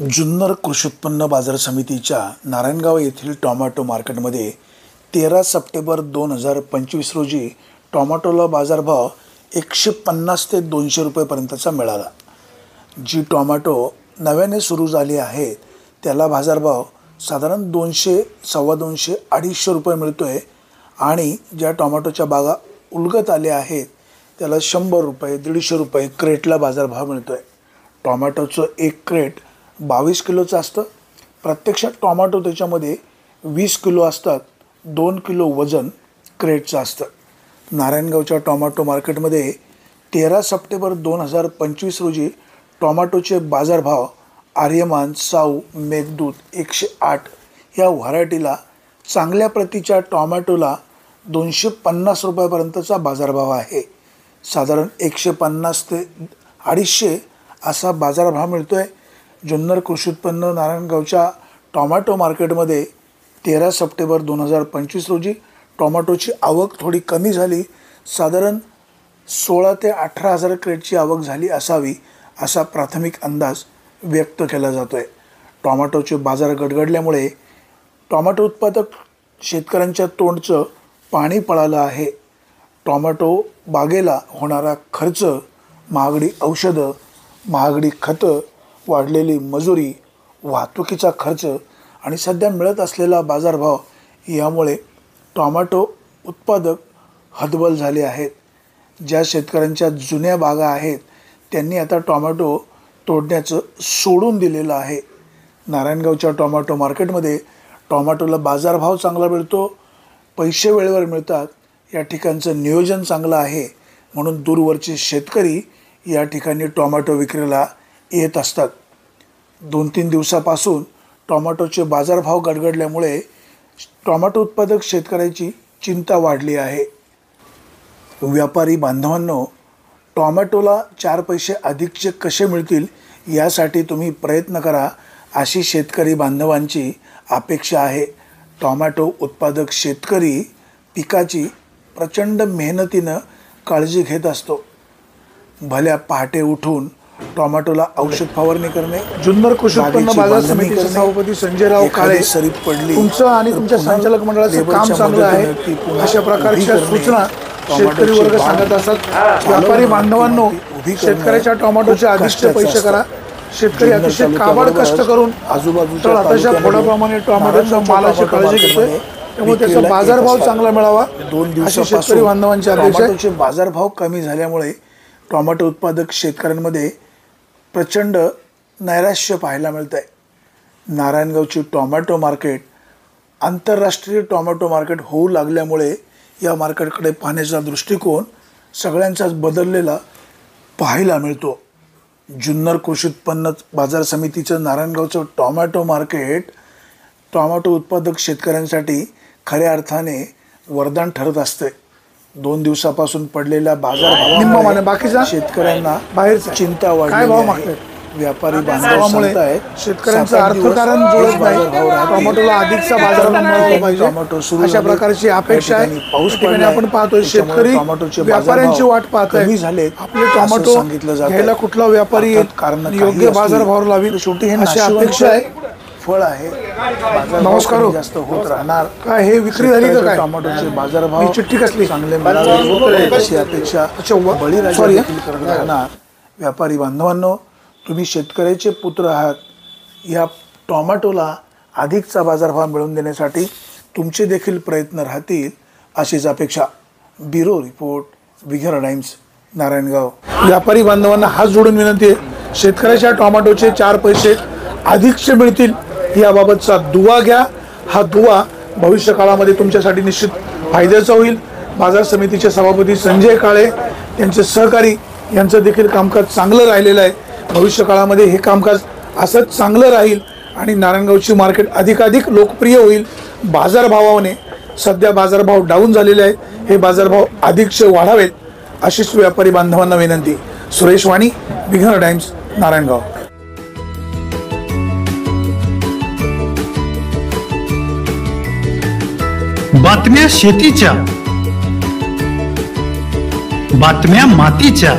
जुन्नर कृषी उत्पन्न बाजार समितीच्या नारायणगाव येथील टोमॅटो मार्केटमध्ये 13 सप्टेंबर 2025 रोजी टोमॅटोला बाजारभाव 150 ते 200 रुपयेपर्यंतचा मिळाला। जी टोमॅटो नव्याने सुरू झाली आहे त्याला बाजारभाव साधारण 200, 250, 250 रुपये मिळतोय आणि ज्या टोमॅटोच्या बागा उलगत आल्या आहेत त्याला 100 रुपये, 150 रुपये क्रेटला बाजारभाव मिळतोय। टोमॅटोचं एक क्रेट 22 किलोचं असतं। प्रत्यक्षात टोमॅटो त्याच्यामध्ये 20 किलो असतात। 2 किलो वजन क्रेटचं असतं। नारायणगावच्या टोमॅटो मार्केटमध्ये 13 सप्टेंबर 2025 रोजी टोमॅटोचे बाजारभाव आर्यमान, साऊ, मेघदूत 108 या व्हरायटीला चांगल्या प्रतीच्या टोमॅटोला 250 रुपयापर्यंतचा बाजारभाव आहे। साधारण 150 ते 250 असा बाजारभाव मिळतोय। जुन्नर कृषी उत्पन्न नारायणगावच्या टोमॅटो मार्केटमध्ये 13 सप्टेंबर 2025 रोजी टोमॅटोची आवक थोडी कमी झाली। साधारण 16 ते 18 हजार क्रेटची आवक झाली असावी असा प्राथमिक अंदाज व्यक्त केला जातोय। टोमॅटोचे बाजार गडगडल्यामुळे टोमॅटो उत्पादक शेतकऱ्यांच्या तोंडचं पाणी पळालं आहे। टोमॅटो बागेला होणारा खर्च, महागडी औषधं, महागडी खतं, वाढलेली मजुरी, वाहतुकीचा खर्च आणि सध्या मिळत असलेला बाजारभाव यामुळे टोमॅटो उत्पादक हतबल झाले आहेत। ज्या शेतकऱ्यांच्या जुन्या बागा आहेत त्यांनी आता टोमॅटो तोडण्याचं सोडून दिलेलं आहे। नारायणगावच्या टोमॅटो मार्केटमध्ये टोमॅटोला बाजारभाव चांगला मिळतो, पैसे वेळेवर मिळतात, या ठिकाणचं नियोजन चांगलं आहे म्हणून दूरवरचे शेतकरी या ठिकाणी टोमॅटो विक्रीला येत असतात। 2-3 दिवसापासून टोमॅटोचे बाजारभाव गडगडल्यामुळे टोमॅटो उत्पादक शेतकऱ्याची चिंता वाढली आहे। व्यापारी बांधवांनो, टोमॅटोला 4 पैसे अधिकचे कसे मिळतील यासाठी तुम्ही प्रयत्न करा अशी शेतकरी बांधवांची अपेक्षा आहे। टोमॅटो उत्पादक शेतकरी पिकाची प्रचंड मेहनतीनं काळजी घेत असतो। भल्या पहाटे उठून टोमॅटोला औषध फवारणी करणे, जुन्नर कृषी उत्पन्न बाजार समितीचे सभापती संजयराव काळे सरीत पडली, तुमचं आणि तुमच्या संचालक मंडळाचं काम चांगलं आहे अशा प्रकारच्या सूचना शेतकरी वर्ग सांगत असतात। व्यापारी बांधवांनो, शेतकऱ्याच्या टोमॅटोचे अधिकचे पैसे करा। शेतकरी अतिशय काबाड कष्ट करून आजूबाजूच्या अतिशय थोड्याप्रमाणे टोमॅटोच्या मालाची काळजी घेतोय, त्यामुळे त्याचा बाजारभाव चांगला मिळावा 2 अशी शेतकरी बांधवांची अपेक्षा आहे। टोमॅटोचे बाजारभाव कमी झाल्यामुळे टोमॅटो उत्पादक शेतकऱ्यांमध्ये प्रचंड नैराश्य पाहायला मिळत आहे। नारायणगावची टोमॅटो मार्केट आंतरराष्ट्रीय टोमॅटो मार्केट होऊ लागल्यामुळे या मार्केटकडे पाहण्याचा दृष्टिकोन सगळ्यांचाच बदललेला पाहायला मिळतो। जुन्नर कृषी उत्पन्न बाजार समितीचं नारायणगावचं टोमॅटो मार्केट टोमॅटो उत्पादक शेतकऱ्यांसाठी खऱ्या अर्थाने वरदान ठरत असते। 2 दिवसापासून पडलेल्या बाजारभावामुळे बाकीचा शेतकऱ्यांना बाहेर चिंता काय भाव वाढली मागतात आहे। व्यापारी बांधवामुळे शेतकऱ्यांचं अर्थकारण जुळत नाही। टोमॅटोला अधिकचा बाजारभाव मिळाला पाहिजे अशा प्रकारची अपेक्षा आहे। पाऊस ठिकाणी आपण पाहतोय शेतकरी व्यापाऱ्यांची वाट पाहत आहे। आपले टोमॅटो घ्यायला कुठला व्यापारी योग्य बाजारभाव लावेल शेवटी हे अशी अपेक्षा आहे। फळ आहे, नमस्कार, जास्त होत राहणार। काय हे विक्री झाली का काय? टोमॅटोचे बाजारभाव चिठ्ठी कसली चांगले मिळावे अशी अपेक्षा बळीराजा देखील करत राहणार। व्यापारी बांधवांनो, तुम्ही शेतकऱ्याचे पुत्र आहात। या टोमॅटोला अधिकचा बाजारभाव मिळवून देण्यासाठी तुमचे देखील प्रयत्न राहतील अशीच अपेक्षा। ब्युरो रिपोर्ट, विघर टाइम्स, नारायणगाव। व्यापारी बांधवांना हात जोडून विनंती आहे, शेतकऱ्याच्या टोमॅटोचे 4 पैसे अधिकचे मिळतील याबाबतचा दुवा घ्या। हा दुवा भविष्य काळामध्ये तुमच्यासाठी निश्चित फायद्याचा होईल। बाजार समितीचे सभापती संजय काळे यांचे सहकारी यांचं देखील कामकाज चांगलं राहिलेलं आहे। भविष्य काळामध्ये हे कामकाज असंच चांगलं राहील आणि नारायणगावची मार्केट अधिकाधिक लोकप्रिय होईल। बाजारभावाने सध्या बाजारभाव डाऊन झालेले आहे, हे बाजारभाव अधिकचे वाढावेत अशीच व्यापारी बांधवांना विनंती। सुरेश वाणी, विघर टाइम्स, नारायणगाव। बातम्या शेतीच्या, बातम्या मातीच्या,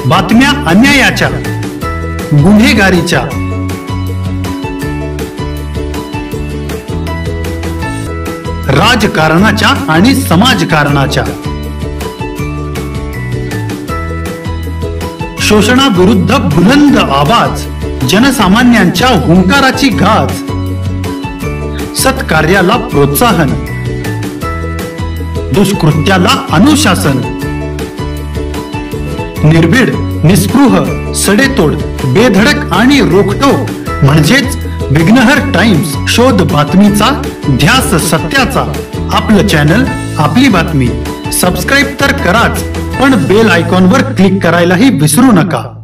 बातम्या अन्यायाच्या, गुन्हेगारीच्या, राजकारणाच्या आणि समाजकारणाच्या, शोषणाविरुद्ध बुलंद आवाज, जनसामान्यांच्या हुंकाराची गाज, सत्कार्याला प्रोत्साहन, दुष्कृत्याला अनुशासन, निर्भीड, निस्पृह, सडेतोड, बेधडक आणि रोखटोक म्हणजेच विघ्नहर टाइम्स. शोध बातमीचा, ध्यास सत्याचा. आपलं चॅनल, आपली बातमी. सबस्क्राईब तर कराच, पण बेल आयकॉनवर क्लिक करायलाही विसरू नका.